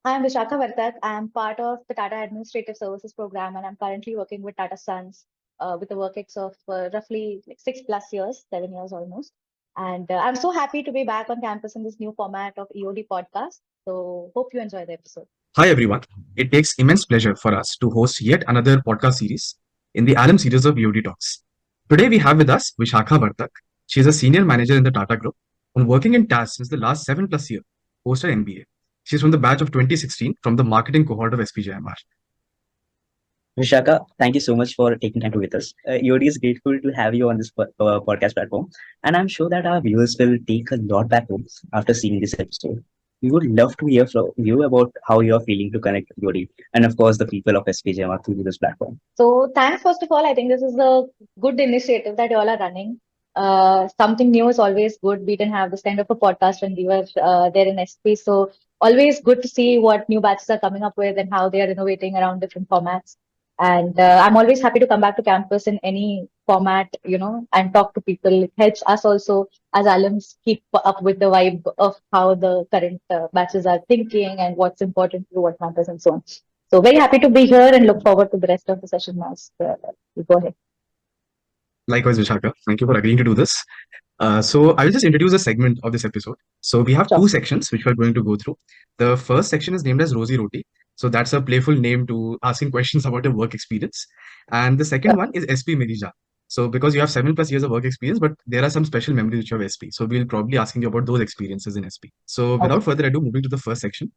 I'm Vishakha Vartak. I'm part of the Tata Administrative Services program, and I'm currently working with Tata Sons with a work ex of roughly like 6+ years, 7 years almost. And I'm so happy to be back on campus in this new format of EOD podcast. So hope you enjoy the episode. Hi everyone. It takes immense pleasure for us to host yet another podcast series in the Alum series of VOD Talks. Today we have with us Vishakha Vartak. She is a senior manager in the Tata Group and working in TAS since the last 7+ years, post her MBA. She's from the batch of 2016 from the marketing cohort of SPJIMR. Vishaka, thank you so much for taking time to with us. EOD is grateful to have you on this podcast platform, and I'm sure that our viewers will take a lot back home after seeing this episode. We would love to hear from you about how you're feeling to connect with EOD, and of course, the people of SPJMR through this platform. So thanks, first of all. I think this is a good initiative that you all are running. Something new is always good. We didn't have this kind of a podcast when we were there in SP. So always good to see what new batches are coming up with and how they are innovating around different formats. And I'm always happy to come back to campus in any format, and talk to people. It helps us also as alums keep up with the vibe of how the current batches are thinking and what's important to what matters and so on. So very happy to be here and look forward to the rest of the session now. You go ahead. Likewise, Vishakha, thank you for agreeing to do this. So I will just introduce a segment of this episode. So we have Sure. two sections which we're going to go through. The first section is named as Rosie Roti. So that's a playful name to asking questions about your work experience. And the second Sure. one is SP Mirija. So because you have 7+ years of work experience, but there are some special memories which you have SP. So we'll probably asking you about those experiences in SP. So Okay. without further ado, moving to the first section.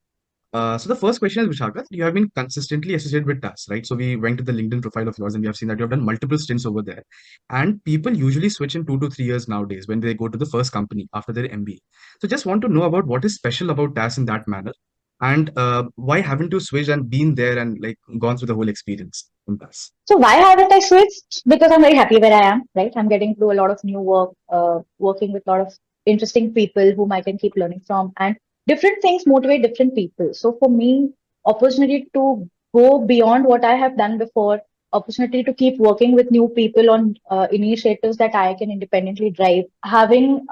So the first question is, Vishaka, you have been consistently associated with TAS, right? So we went to the LinkedIn profile of yours and we have seen that you have done multiple stints over there. And people usually switch in 2 to 3 years nowadays when they go to the first company after their MBA. So just want to know about what is special about TAS in that manner, and why haven't you switched and been there and like gone through the whole experience in TAS? So why haven't I switched? Because I'm very happy where I am, right? I'm getting to do a lot of new work, working with a lot of interesting people whom I can keep learning from, and different things motivate different people. So for me, opportunity to go beyond what I have done before, opportunity to keep working with new people on initiatives that I can independently drive, having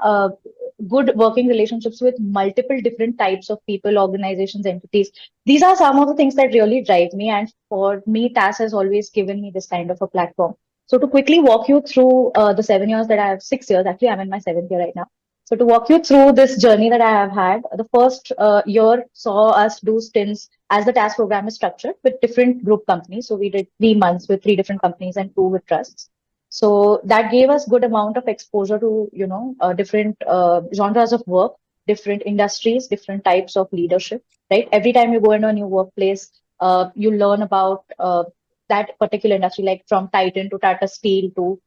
good working relationships with multiple different types of people, organizations, entities. These are some of the things that really drive me. And for me, TAS has always given me this kind of a platform. So to quickly walk you through the 7 years that I have, 6 years, actually, I'm in my seventh year right now. So to walk you through this journey that I have had, the first year saw us do stints as the TAS program is structured with different group companies. So we did 3 months with 3 different companies and 2 with trusts. So that gave us good amount of exposure to, different genres of work, different industries, different types of leadership, right? Every time you go into a new workplace, you learn about that particular industry, like from Titan to Tata Steel to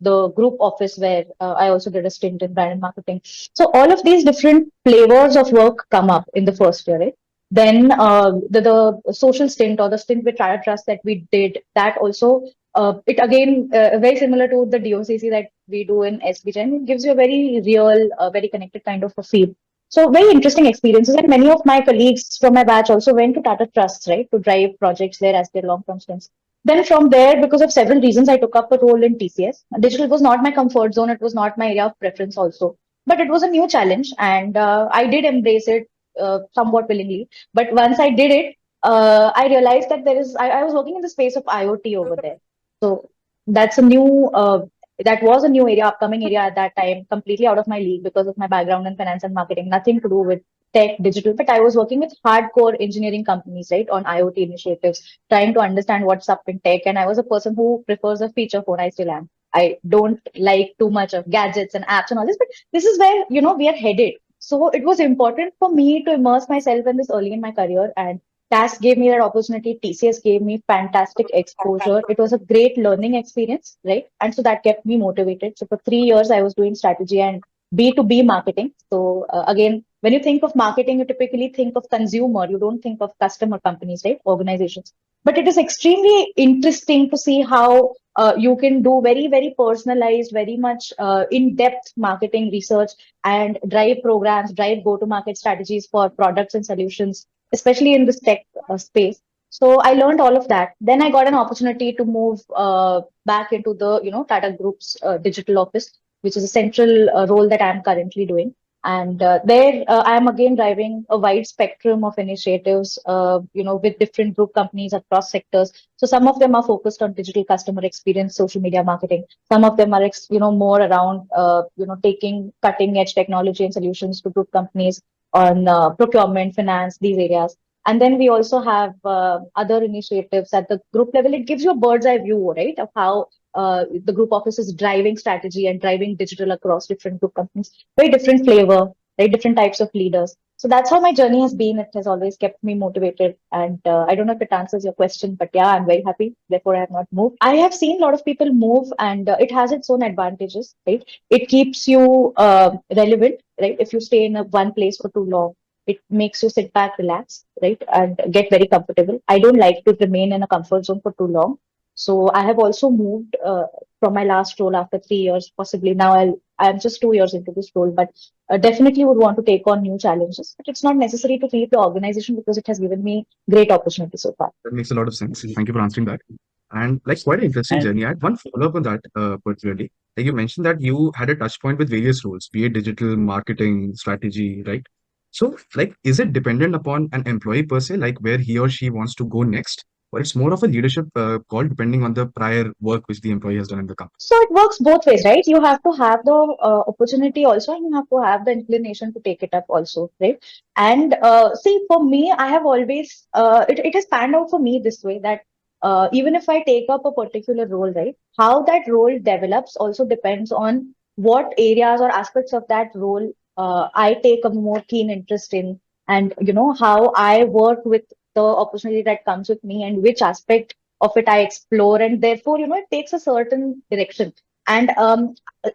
the group office where I also did a stint in brand and marketing. So all of these different flavors of work come up in the first year, right? Then the social stint or the stint with Tata Trust that we did, that also it again very similar to the DOCC that we do in SPJIMR. It gives you a very real, very connected kind of a feel. So very interesting experiences, and many of my colleagues from my batch also went to Tata Trusts, right, to drive projects there as their long-term stints. Then from there, because of several reasons, I took up a role in TCS. Digital was not my comfort zone; it was not my area of preference also, but it was a new challenge, and I did embrace it somewhat willingly. But once I did it, I realized that I was working in the space of IoT over there. So that's a new that was a new area, upcoming area at that time, completely out of my league because of my background in finance and marketing, nothing to do with tech, digital. But I was working with hardcore engineering companies, right, on IoT initiatives, trying to understand what's up in tech. And I was a person who prefers a feature phone. I still am. I don't like too much of gadgets and apps and all this, but this is where, we are headed. So it was important for me to immerse myself in this early in my career, and TAS gave me that opportunity. TCS gave me fantastic exposure. It was a great learning experience, right? And so that kept me motivated. So for 3 years, I was doing strategy and B2B marketing. So again, when you think of marketing, you typically think of consumer. You don't think of customer companies, right? Organizations. But it is extremely interesting to see how you can do very, very personalized, very much in-depth marketing research and drive programs, drive go-to-market strategies for products and solutions, especially in this tech space. So I learned all of that. Then I got an opportunity to move back into the Tata Group's digital office, which is a central role that I'm currently doing. And there, I am again driving a wide spectrum of initiatives, with different group companies across sectors. So some of them are focused on digital customer experience, social media marketing. Some of them are, more around, taking cutting edge technology and solutions to group companies on procurement, finance, these areas. And then we also have other initiatives at the group level. It gives you a bird's eye view, right, of how the group office is driving strategy and driving digital across different group companies. Very different flavor, right? Different types of leaders. So that's how my journey has been. It has always kept me motivated. And I don't know if it answers your question, but yeah, I'm very happy. Therefore, I have not moved. I have seen a lot of people move, and it has its own advantages, right? It keeps you relevant, right? If you stay in one place for too long, it makes you sit back, relax, right? And get very comfortable. I don't like to remain in a comfort zone for too long. So I have also moved from my last role after 3 years, possibly now I'm just 2 years into this role, but definitely would want to take on new challenges. But it's not necessary to leave the organization because it has given me great opportunity so far. That makes a lot of sense. Thank you for answering that. And like quite an interesting And journey. I had one follow-up on that, particularly. Like you mentioned that you had a touch point with various roles, be it digital, marketing, strategy, right? So, like, is it dependent upon an employee per se, like where he or she wants to go next? Or it's more of a leadership call depending on the prior work which the employee has done in the company? So it works both ways, right? You have to have the opportunity also, and you have to have the inclination to take it up also, right? And see, for me, I have always, it has panned out for me this way that even if I take up a particular role, right, how that role develops also depends on what areas or aspects of that role I take a more keen interest in, and, how I work with the opportunity that comes with me and which aspect of it I explore, and therefore, it takes a certain direction. And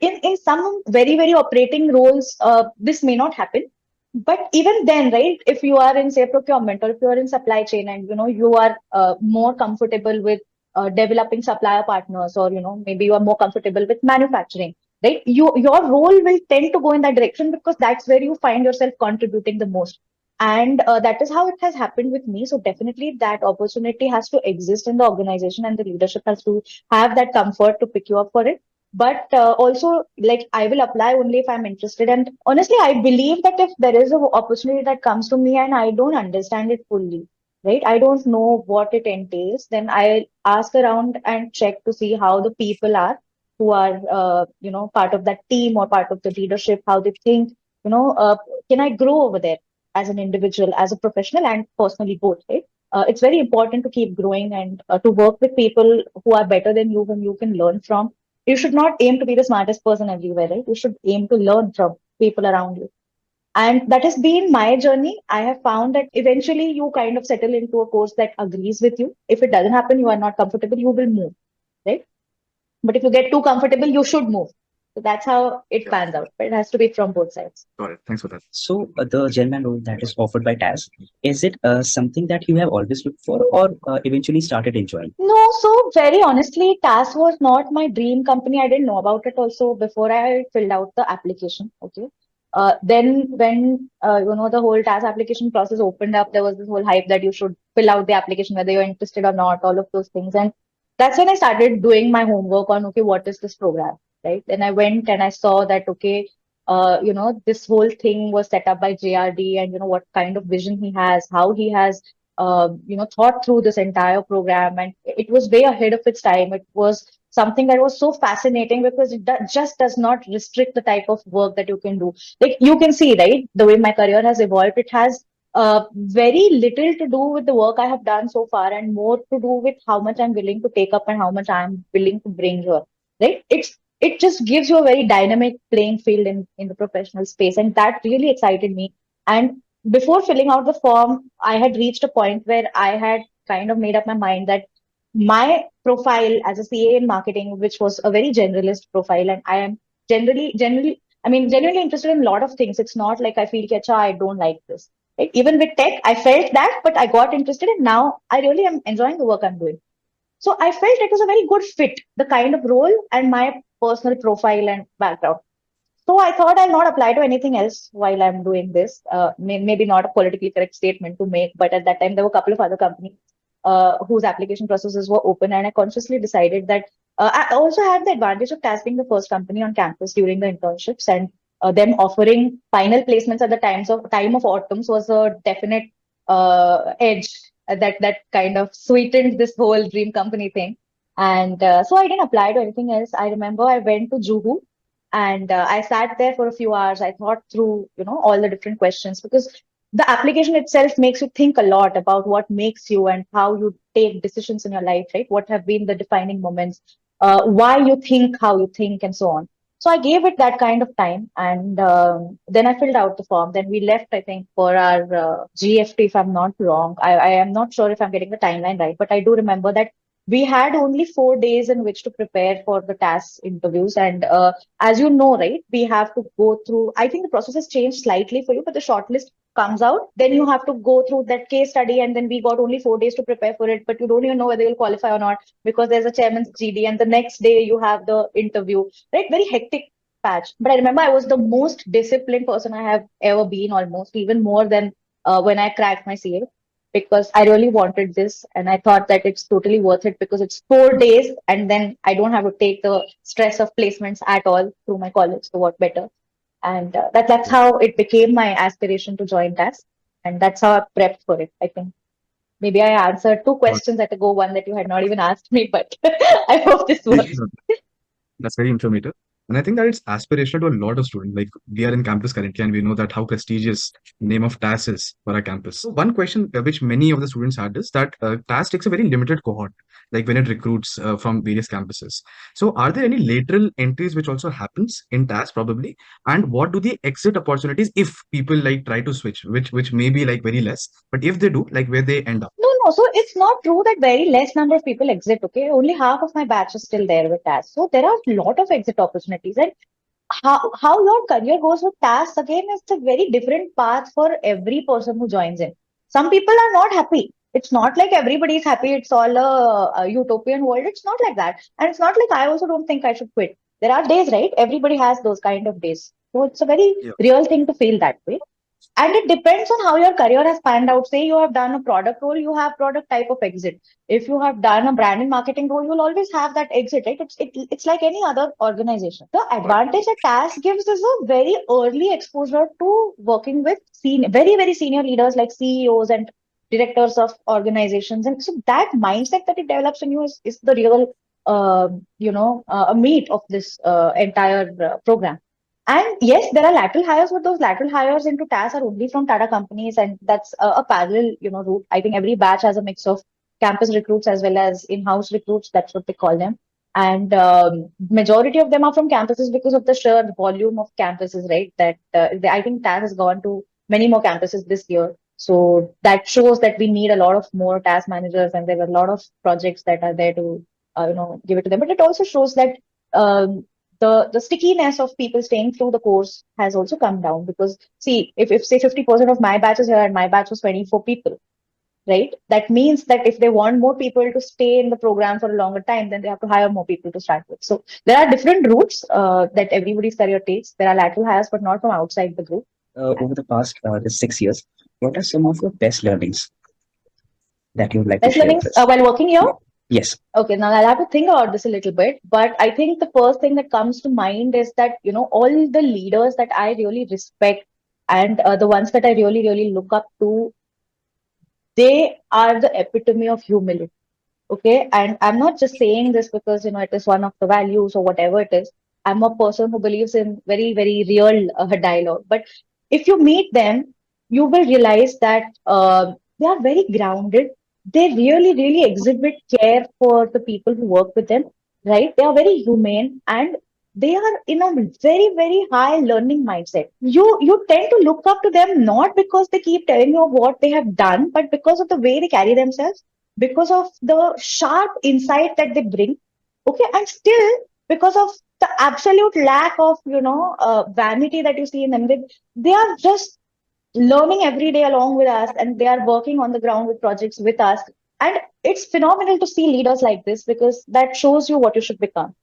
in some very very operating roles, this may not happen. But even then, right? If you are in say procurement or if you are in supply chain, and you are more comfortable with developing supplier partners, or maybe you are more comfortable with manufacturing, right? Your role will tend to go in that direction because that's where you find yourself contributing the most. And that is how it has happened with me. So definitely that opportunity has to exist in the organization, and the leadership has to have that comfort to pick you up for it. But also, like, I will apply only if I'm interested. And honestly, I believe that if there is an opportunity that comes to me and I don't understand it fully, right? I don't know what it entails, then I'll ask around and check to see how the people are who are, part of that team or part of the leadership, how they think, can I grow over there as an individual, as a professional, and personally both, right? It's very important to keep growing and to work with people who are better than you, whom you can learn from. You should not aim to be the smartest person everywhere, right? You should aim to learn from people around you. And that has been my journey. I have found that eventually you kind of settle into a course that agrees with you. If it doesn't happen, you are not comfortable, you will move, right? But if you get too comfortable, you should move. So that's how it Yeah, pans out. But it has to be from both sides. got it. Thanks for that. so the gentleman role that is offered by TAS, is it something that you have always looked for or eventually started enjoying? No, so very honestly, TAS was not my dream company. I didn't know about it also before I filled out the application. Okay. Then when the whole TAS application process opened up, there was this whole hype that you should fill out the application whether you're interested or not, all of those things. And that's when I started doing my homework on, okay, what is this program, right? Then I went and I saw that, okay, this whole thing was set up by JRD, and what kind of vision he has, how he has thought through this entire program, and it was way ahead of its time. It was something that was so fascinating because it just does not restrict the type of work that you can do. Like you can see, right, the way my career has evolved, it has very little to do with the work I have done so far, and more to do with how much I'm willing to take up and how much I'm willing to bring here. Right? It just gives you a very dynamic playing field in the professional space, and that really excited me. And before filling out the form, I had reached a point where I had kind of made up my mind that my profile as a CA in marketing, which was a very generalist profile, and I am genuinely interested in a lot of things. It's not like I feel, Kecha, I don't like this. Right? Even with tech, I felt that, but I got interested, and now I really am enjoying the work I'm doing. So I felt it was a very good fit, the kind of role and my personal profile and background. So I thought I'll not apply to anything else while I'm doing this. Maybe not a politically correct statement to make, but at that time there were a couple of other companies whose application processes were open, and I consciously decided that I also had the advantage of TAS being the first company on campus during the internships, and them offering final placements at the time of autumns was a definite edge that kind of sweetened this whole dream company thing. And so I didn't apply to anything else. I remember I went to Juhu and I sat there for a few hours. I thought through, all the different questions because the application itself makes you think a lot about what makes you and how you take decisions in your life, right? What have been the defining moments, why you think how you think, and so on. So I gave it that kind of time, and then I filled out the form. Then we left, I think, for our GFT, if I'm not wrong. I am not sure if I'm getting the timeline right, but I do remember that we had only 4 days in which to prepare for the TAS interviews. And as you know, right, we have to go through, I think the process has changed slightly for you, but the shortlist comes out, then you have to go through that case study, and then we got only 4 days to prepare for it, but you don't even know whether you'll qualify or not because there's a chairman's GD, and the next day you have the interview, right? Very hectic patch. But I remember I was the most disciplined person I have ever been, almost even more than when I cracked my CA, because I really wanted this and I thought that it's totally worth it because it's 4 days and then I don't have to take the stress of placements at all through my college. So what better? And that's how it became my aspiration to join TAS. And that's how I prepped for it, I think. Maybe I answered two questions at a go, one that you had not even asked me, but I hope this works. That's very informative. And I think that it's aspirational to a lot of students. Like we are in campus currently, and we know that how prestigious name of TAS is for our campus. So one question which many of the students had is that TAS takes a very limited cohort, like when it recruits from various campuses. So are there any lateral entries which also happens in TAS probably? And what do the exit opportunities if people like try to switch, which may be like very less, but if they do, like where they end up? No. So it's not true that very less number of people exit. Okay, only half of my batch is still there with TAS. So there are a lot of exit opportunities, and how your career goes with TAS again is a very different path for every person who joins in. Some people are not happy. It's not like everybody is happy. It's all a utopian world. It's not like that, and it's not like I also don't think I should quit. There are days, right? Everybody has those kind of days. So it's a very Yeah. real thing to feel that way. And it depends on how your career has panned out. Say you have done a product role, you have product type of exit. If you have done a brand and marketing role, you'll always have that exit, right? It's like any other organization. The advantage that TAS gives is a very early exposure to working with very, very senior leaders like CEOs and directors of organizations. And so that mindset that it develops in you is the real, meat of this entire program. And yes, there are lateral hires, but those lateral hires into TAS are only from Tata companies, and that's a parallel, route. I think every batch has a mix of campus recruits as well as in-house recruits. That's what they call them. And majority of them are from campuses because of the sheer volume of campuses, right? That I think TAS has gone to many more campuses this year. So that shows that we need a lot of more TAS managers, and there are a lot of projects that are there to, give it to them. But it also shows that. The stickiness of people staying through the course has also come down because see, if say 50% of my batch is here and my batch was 24 people, right? That means that if they want more people to stay in the program for a longer time, then they have to hire more people to start with. So there are different routes that everybody's career takes. There are lateral hires, but not from outside the group. Over the past this 6 years, what are some of your best learnings that you would like to Best share learnings with us? while working here. Yes. Okay, now I'll have to think about this a little bit, but I think the first thing that comes to mind is that, all the leaders that I really respect and the ones that I really, really look up to, they are the epitome of humility. Okay. And I'm not just saying this because, it is one of the values or whatever it is. I'm a person who believes in very, very real dialogue. But if you meet them, you will realize that they are very grounded. They really, really exhibit care for the people who work with them, right? They are very humane and they are in a very, very high learning mindset. You tend to look up to them not because they keep telling you of what they have done, but because of the way they carry themselves, because of the sharp insight that they bring. Okay, and still because of the absolute lack of vanity that you see in them, they are just learning every day along with us, and they are working on the ground with projects with us. And it's phenomenal to see leaders like this because that shows you what you should become.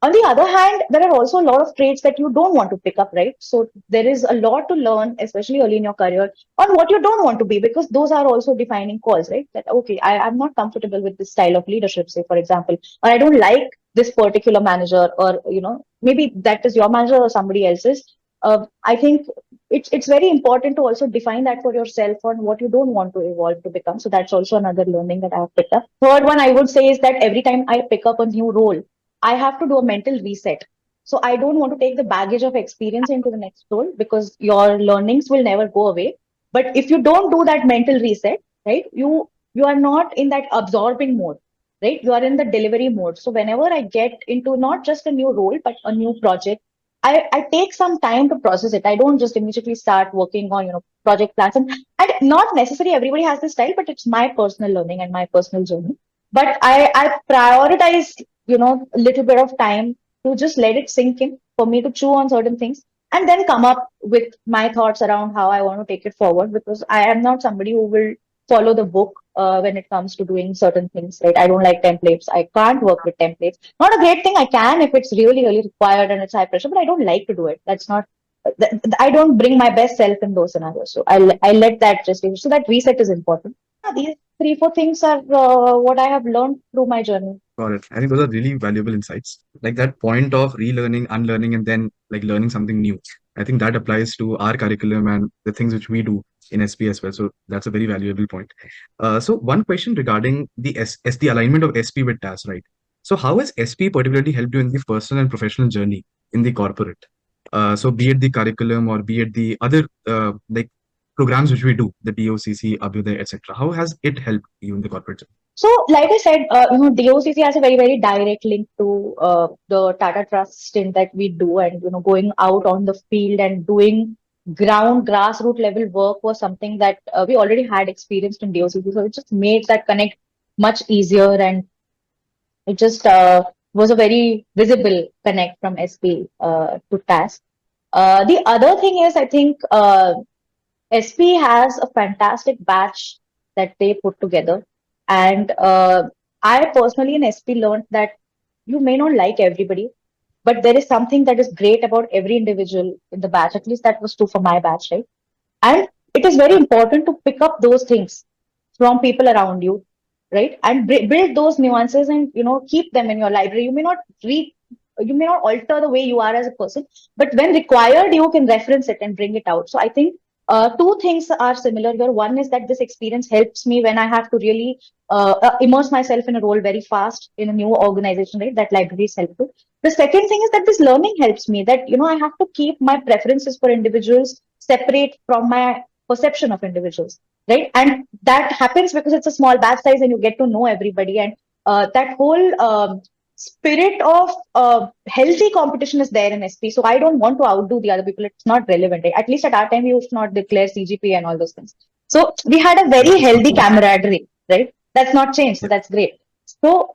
On the other hand, there are also a lot of traits that you don't want to pick up, right? So there is a lot to learn, especially early in your career, on what you don't want to be, because those are also defining calls, right? That, okay, I'm not comfortable with this style of leadership, say, for example, or I don't like this particular manager, or, maybe that is your manager or somebody else's. I think it's very important to also define that for yourself on what you don't want to evolve to become. So that's also another learning that I have picked up. Third one I would say is that every time I pick up a new role, I have to do a mental reset. So I don't want to take the baggage of experience into the next role because your learnings will never go away. But if you don't do that mental reset, right, you are not in that absorbing mode, right? You are in the delivery mode. So whenever I get into not just a new role but a new project, I take some time to process it. I don't just immediately start working on, project plans. And not necessarily everybody has this style, but it's my personal learning and my personal journey. But I prioritize, a little bit of time to just let it sink in for me to chew on certain things and then come up with my thoughts around how I want to take it forward, because I am not somebody who will follow the book when it comes to doing certain things, right? I don't like templates. I can't work with templates. Not a great thing. I can if it's really, really required and it's high pressure, but I don't like to do it. That's not, I don't bring my best self in those scenarios. So I let that just, so that reset is important. Yeah, these three, four things are what I have learned through my journey. Got it. I think those are really valuable insights. Like that point of relearning, unlearning, and then like learning something new. I think that applies to our curriculum and the things which we do in SP as well. So that's a very valuable point. So one question regarding the alignment of SP with TAS, right? So how has SP particularly helped you in the personal and professional journey in the corporate? So be it the curriculum or be it the other like programs which we do, the DOCC, Abhyuday, etc. How has it helped you in the corporate journey? So, like I said, DOCC has a very, very direct link to the Tata Trust stint that we do, and going out on the field and doing ground grassroots level work was something that we already had experienced in DOCC. So it just made that connect much easier, and it just was a very visible connect from SP to TAS. The other thing is, I think SP has a fantastic batch that they put together. And I personally in SP learned that you may not like everybody, but there is something that is great about every individual in the batch. At least that was true for my batch, right? And it is very important to pick up those things from people around you, right? And build those nuances and, keep them in your library. You may not alter the way you are as a person, but when required, you can reference it and bring it out. So I think two things are similar here. One is that this experience helps me when I have to really immerse myself in a role very fast in a new organization, right? That library is helpful. The second thing is that this learning helps me that, I have to keep my preferences for individuals separate from my perception of individuals, right? And that happens because it's a small batch size and you get to know everybody. And that whole spirit of healthy competition is there in SP. So I don't want to outdo the other people. It's not relevant. At least at our time, we used to not declare CGP and all those things. So we had a very healthy camaraderie, right? That's not changed. So that's great. So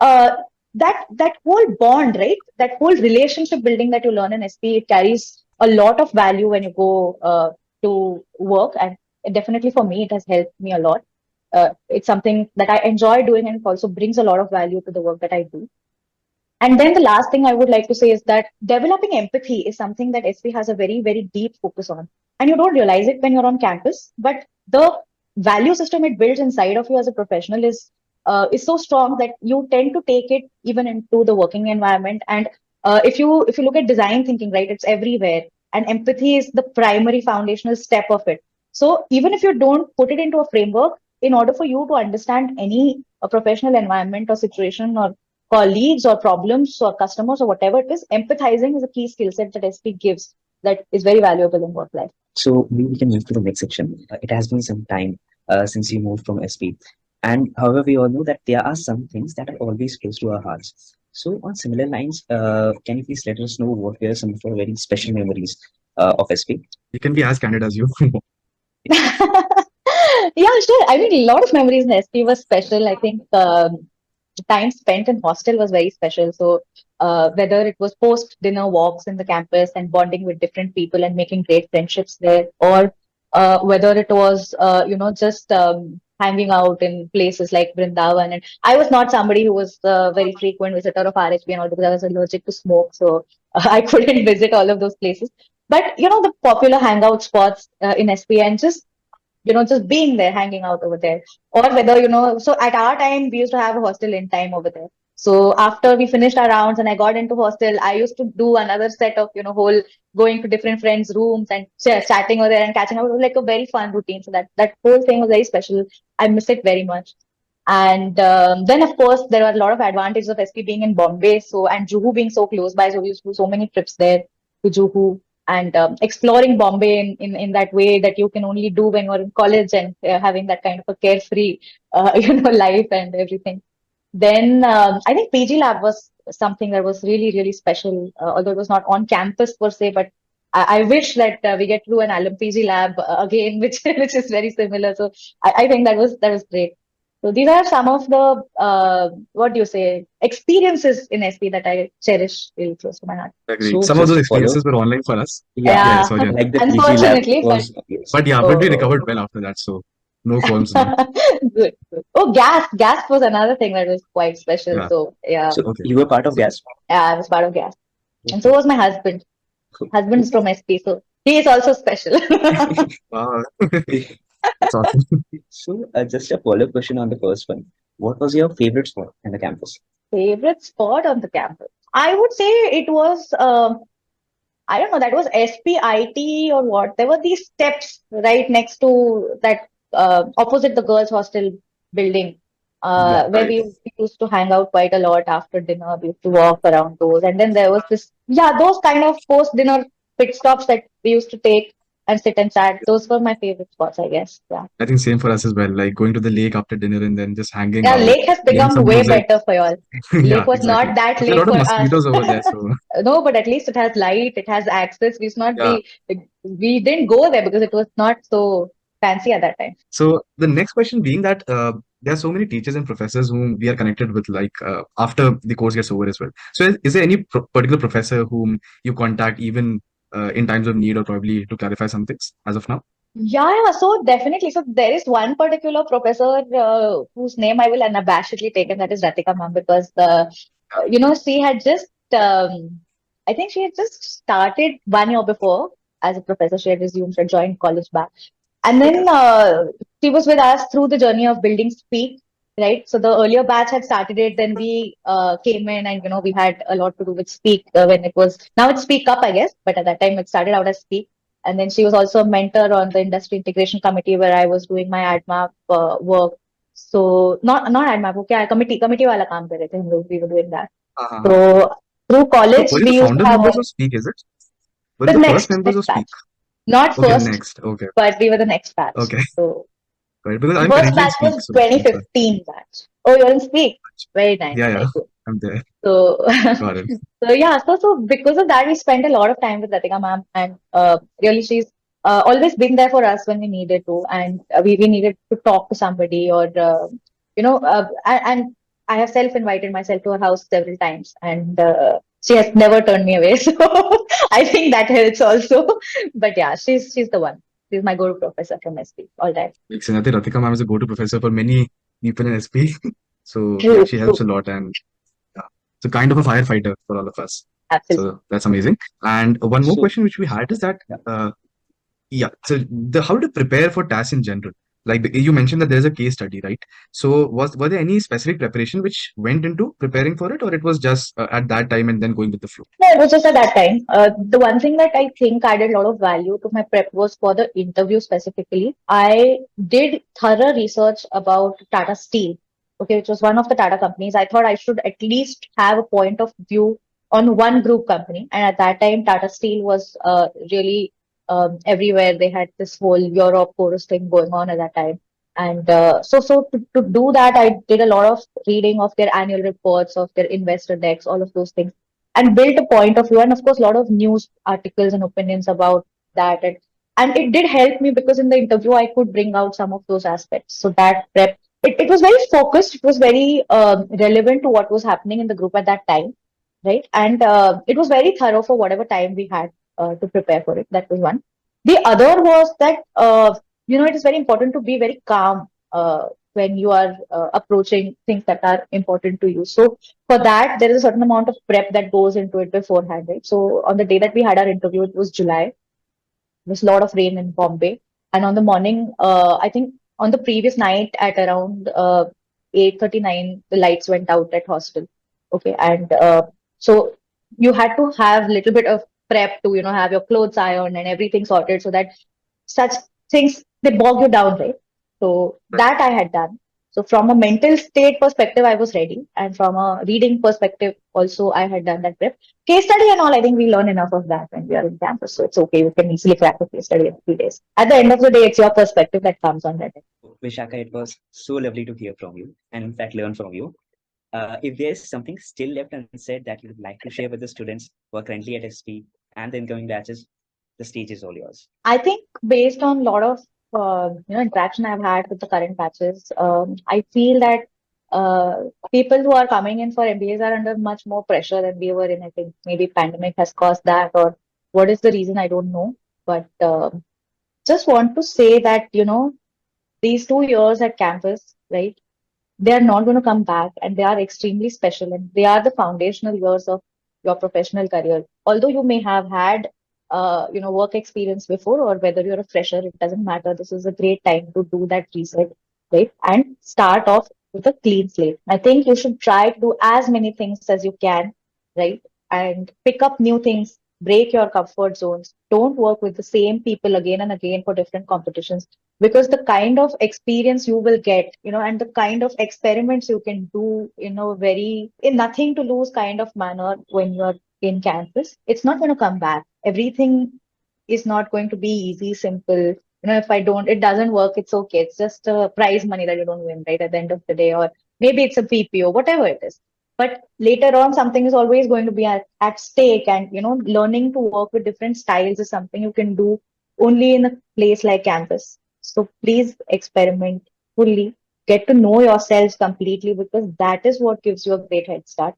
that whole bond, right? That whole relationship building that you learn in SP, it carries a lot of value when you go to work. And definitely for me, it has helped me a lot. It's something that I enjoy doing, and it also brings a lot of value to the work that I do. And then the last thing I would like to say is that developing empathy is something that SP has a very, very deep focus on. And you don't realize it when you're on campus, but the value system it builds inside of you as a professional is so strong that you tend to take it even into the working environment. And if you look at design thinking, right, it's everywhere. And empathy is the primary foundational step of it. So even if you don't put it into a framework, in order for you to understand any professional environment or situation or colleagues or problems or customers or whatever it is, empathizing is a key skill set that SP gives that is very valuable in work life. So we can move to the next section. It has been some time since you moved from SP. And however, we all know that there are some things that are always close to our hearts. So on similar lines, can you please let us know what were some of your very special memories of SP? You can be as candid as you want. Yeah, sure. I mean, a lot of memories in SP was special. I think the time spent in hostel was very special. So whether it was post dinner walks in the campus and bonding with different people and making great friendships there, or whether it was just hanging out in places like Vrindavan. And I was not somebody who was a very frequent visitor of RHB and all, because I was allergic to smoke, so I couldn't visit all of those places. But the popular hangout spots in SP, and just being there, hanging out over there, or whether, so at our time, we used to have a hostel in time over there. So after we finished our rounds and I got into hostel, I used to do another set of, whole going to different friends' rooms and chatting over there and catching up. It was like a very fun routine. So that whole thing was very special. I miss it very much. And then, of course, there are a lot of advantages of SP being in Bombay, and Juhu being so close by. So we used to do so many trips there to Juhu and exploring Bombay in that way that you can only do when you're in college and having that kind of a carefree, life and everything. Then I think PG Lab was something that was really, really special, although it was not on campus per se, but I wish that we get to do an Alum PG Lab again, which is very similar. So I think that was great. So these are some of the what do you say experiences in SP that I cherish really close to my heart. Agreed. So Some of just those to follow, experiences were online for us. yeah, Yeah, Yeah, sorry. like the PG lab unfortunately, but was, yes. But we oh, recovered well after that, so no qualms now. good, good. Oh, gas was another thing that was quite special. Yeah. So yeah, So Okay. you were part of GAS. I was part of gas, and so was my husband. Husband's from SP, so he is also special. Wow. That's awesome. So just a follow-up question on the first one. What was your favorite spot in the campus? Favorite spot on the campus? I would say it was, I don't know, that was SPIT or what. There were these steps right next to that, opposite the girls' hostel building, Yeah, where Right. we used to hang out quite a lot after dinner. We used to walk around those. And then there was those kind of post-dinner pit stops that we used to take and sit and chat. Those were my favorite spots, I guess. Yeah. I think same for us as well. Like going to the lake after dinner and then just hanging Yeah, out, lake has playing become some way music. better for y'all. Yeah, Lake was exactly. not that But there are a lake lot of for us. mosquitoes over there, so No, but at least it has light, it has access. yeah. We didn't go there because it was not so fancy at that time. So the next question being that there are so many teachers and professors whom we are connected with, like after the course gets over as well. So is there any particular professor whom you contact even in times of need or probably to clarify some things as of now? Yeah, so definitely. So there is one particular professor whose name I will unabashedly take, and that is Ratika ma'am, because she had just, I think she had just started 1 year before as a professor. She had resumed, she had joined college back. And Okay. then she was with us through the journey of building Speak, right? So the earlier batch had started it, then we came in and, we had a lot to do with Speak when it was, now it's Speak Up, I guess, but at that time it started out as Speak. And then she was also a mentor on the industry integration committee where I was doing my ADMAP work. So not ADMAP, okay, committee wala kaam kar rahe the, we were doing that. Uh-huh. So through So college, were you we the used to founder have members of Speak, is it? Were you the the first members next of Speak? batch, not Okay, first, next. Okay. but we were the next batch. Okay. So Right. Because the I'm first currently in batch Speak, was so that's why. 2015 batch. Oh, you're in Speak. Very nice. Yeah, yeah. Very good. I'm there. So, Got it. so yeah, so because of that, we spent a lot of time with Ratika ma'am, and really, she's always been there for us when we needed to, and we needed to talk to somebody, or and I have self-invited myself to her house several times, and she has never turned me away. So I think that helps also. But yeah, she's the one. She's my guru professor from SP all time. Makes sense. I think Ratika ma'am is a go-to professor for many people in SP. So yeah, True, she true, helps a lot and yeah. So kind of a firefighter for all of us. absolutely. So that's amazing. And one more So question which we had is that yeah. yeah, so how to prepare for TAS in general? Like you mentioned that there's a case study, right? So were there any specific preparation which went into preparing for it, or it was just at that time and then going with the flow? No, it was just at that time. The one thing that I think added a lot of value to my prep was for the interview specifically. I did thorough research about Tata Steel, okay, which was one of the Tata companies. I thought I should at least have a point of view on one group company. And at that time, Tata Steel was really everywhere. They had this whole Europe chorus thing going on at that time. And to do that, I did a lot of reading of their annual reports, of their investor decks, all of those things, and built a point of view, and of course a lot of news articles and opinions about that, and it did help me because in the interview I could bring out some of those aspects. So that prep, it was very focused, it was very relevant to what was happening in the group at that time, right? And it was very thorough for whatever time we had to prepare for it. That was one. The other was that it is very important to be very calm when you are approaching things that are important to you. So for that, there is a certain amount of prep that goes into it beforehand, right? So on the day that we had our interview, it was July. There was a lot of rain in Bombay. And on the morning, I think on the previous night at around 8:39, the lights went out at hostel. Okay. And so you had to have a little bit of prep to, have your clothes ironed and everything sorted so that such things, they bog you down, right? So that I had done. So from a mental state perspective, I was ready. And from a reading perspective, also I had done that prep. Case study and all, I think we learn enough of that when we are in campus. So it's okay. You can easily crack a case study in 3 days. At the end of the day, it's your perspective that comes on that. Vishakha, it was so lovely to hear from you and in fact learn from you. If there's something still left unsaid that you'd like to share with the students who are currently at SP and the incoming batches, the stage is all yours. I think based on a lot of interaction I've had with the current batches, I feel that people who are coming in for MBAs are under much more pressure than we were in. I think maybe pandemic has caused that, or what is the reason, I don't know. But just want to say that these 2 years at campus, right? They are not going to come back, and they are extremely special, and they are the foundational years of your professional career. Although you may have had work experience before, or whether you're a fresher, it doesn't matter. This is a great time to do that reset, right? And start off with a clean slate. I think you should try to do as many things as you can, right? And pick up new things, break your comfort zones. Don't work with the same people again and again for different competitions, because the kind of experience you will get, and the kind of experiments you can do, very in nothing to lose kind of manner when you're in campus, it's not going to come back. Everything is not going to be easy, simple. If it doesn't work, it's okay. It's just prize money that you don't win, right? At the end of the day, or maybe it's a PPO, whatever it is. But later on, something is always going to be at stake. And, learning to work with different styles is something you can do only in a place like campus. So please experiment fully, get to know yourselves completely, because that is what gives you a great head start,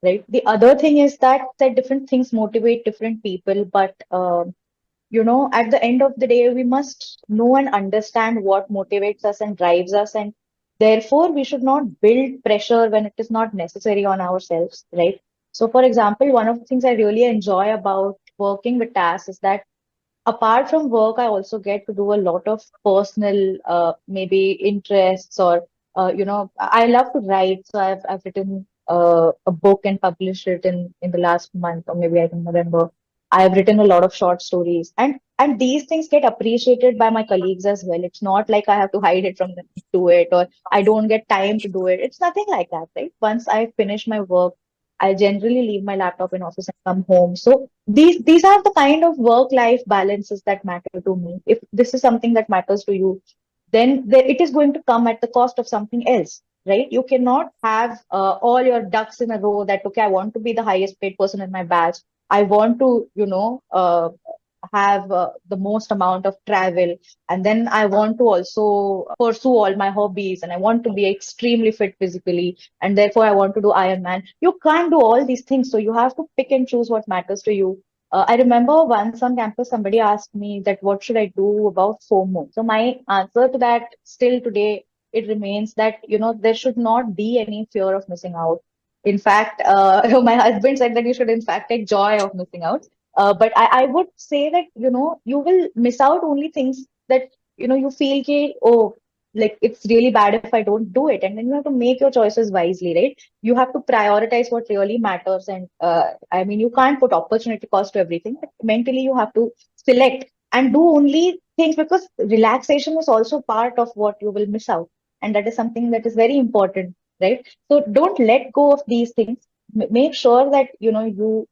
right? The other thing is that different things motivate different people, but at the end of the day, we must know and understand what motivates us and drives us, and therefore we should not build pressure when it is not necessary on ourselves, right? So, for example, one of the things I really enjoy about working with TAS is that apart from work, I also get to do a lot of personal, maybe interests, or I love to write. So I've written a book and published it in the last month, or maybe I think November. I've written a lot of short stories, and these things get appreciated by my colleagues as well. It's not like I have to hide it from them to do it, or I don't get time to do it. It's nothing like that, right? Once I finish my work, I generally leave my laptop in office and come home. So these are the kind of work-life balances that matter to me. If this is something that matters to you, then it is going to come at the cost of something else, right? You cannot have all your ducks in a row that, okay, I want to be the highest paid person in my batch. I want to, have the most amount of travel. And then I want to also pursue all my hobbies, and I want to be extremely fit physically. And therefore, I want to do Ironman. You can't do all these things. So you have to pick and choose what matters to you. I remember once on campus, somebody asked me that what should I do about FOMO? So my answer to that still today, it remains that, there should not be any fear of missing out. In fact, my husband said that you should in fact take joy of missing out. But I would say that, you will miss out only things that, you feel, okay, oh, like it's really bad if I don't do it. And then you have to make your choices wisely, right? You have to prioritize what really matters. And I mean, you can't put opportunity cost to everything, but mentally you have to select and do only things, because relaxation is also part of what you will miss out. And that is something that is very important, right? So don't let go of these things. Make sure that, you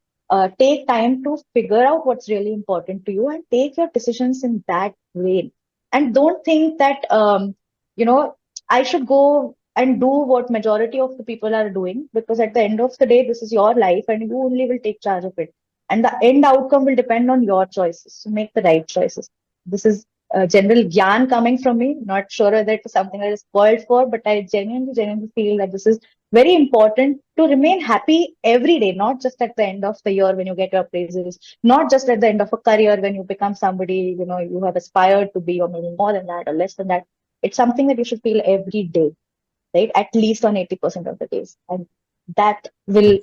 take time to figure out what's really important to you and take your decisions in that way. And don't think that, you know, I should go and do what majority of the people are doing, because at the end of the day, this is your life and you only will take charge of it. And the end outcome will depend on your choices. So make the right choices. This is general gyan coming from me. Not sure whether it is something that is called for, but I genuinely feel that this is very important to remain happy every day, not just at the end of the year when you get your praises, not just at the end of a career when you become somebody, you have aspired to be, or maybe more than that or less than that. It's something that you should feel every day, right? At least on 80% of the days. And that will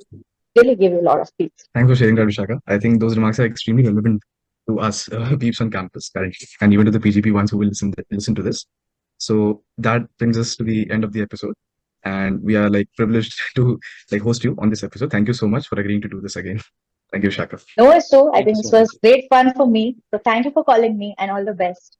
really give you a lot of peace. Thanks for sharing that, Vishaka. I think those remarks are extremely relevant to us peeps on campus currently, and even to the PGP ones who will listen to this. So that brings us to the end of the episode. and we are like privileged to like host you on this episode. Thank you so much for agreeing to do this again. Thank you, Vishakha. No, so I Thank you think this so much. was great fun for me. So thank you for calling me and all the best.